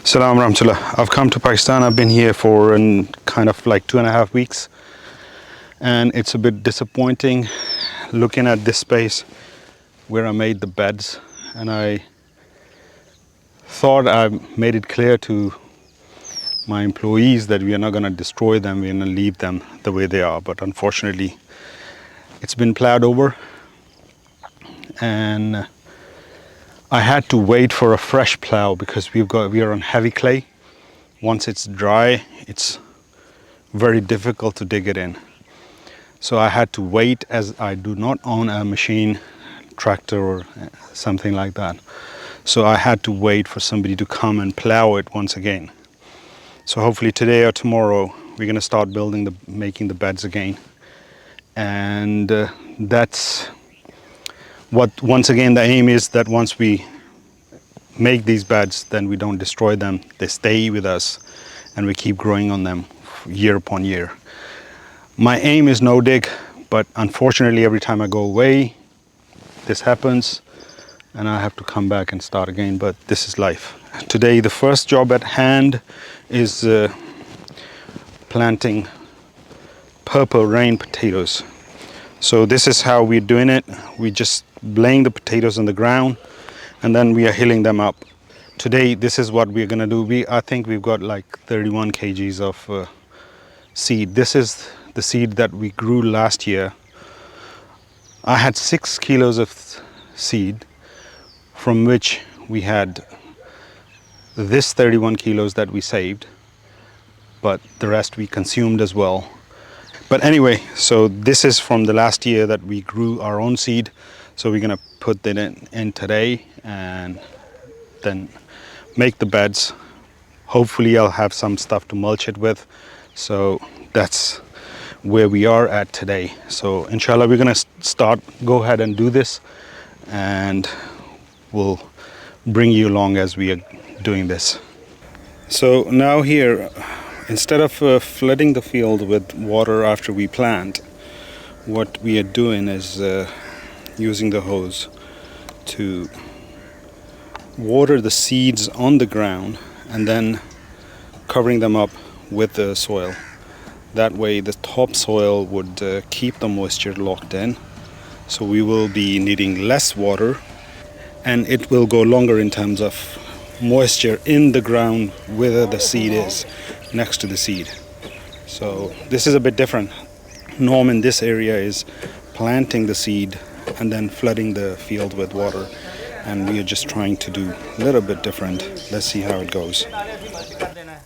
Salam Rahmatullah. I've come to Pakistan. I've been here for kind of like 2.5 weeks, and it's a bit disappointing looking at this space where I made the beds, and I thought I made it clear to my employees that we are not going to destroy them, we're going to leave them the way they are, but unfortunately it's been plowed over, and I had to wait for a fresh plow because we are on heavy clay. Once it's dry, it's very difficult to dig it in. So I had to wait, as I do not own a machine, tractor or something like that. So I had to wait for somebody to come and plow it once again. So hopefully today or tomorrow we're going to start making the beds again. And that's what, once again, the aim is that once we make these beds, then we don't destroy them. They stay with us and we keep growing on them year upon year. My aim is no dig, but unfortunately every time I go away, this happens and I have to come back and start again, but this is life. Today the first job at hand is planting purple rain potatoes. So this is how we're doing it. We just laying the potatoes on the ground and then we are hilling them up. Today this is what we're gonna do. I think we've got like 31 kgs of seed. This is the seed that we grew last year. I had 6 kilos of seed, from which we had this 31 kilos that we saved, but the rest we consumed as well. But anyway, so this is from the last year that we grew our own seed. So we're gonna put that in today and then make the beds. Hopefully I'll have some stuff to mulch it with. So that's where we are at today. So inshallah we're gonna go ahead and do this, and we'll bring you along as we are doing this. So now here, instead of flooding the field with water after we plant, what we are doing is using the hose to water the seeds on the ground and then covering them up with the soil. That way the topsoil would keep the moisture locked in, so we will be needing less water and it will go longer in terms of moisture in the ground where the seed is, next to the seed. So this is a bit different. Norm in this area is planting the seed and then flooding the field with water, and we are just trying to do a little bit different. Let's see how it goes.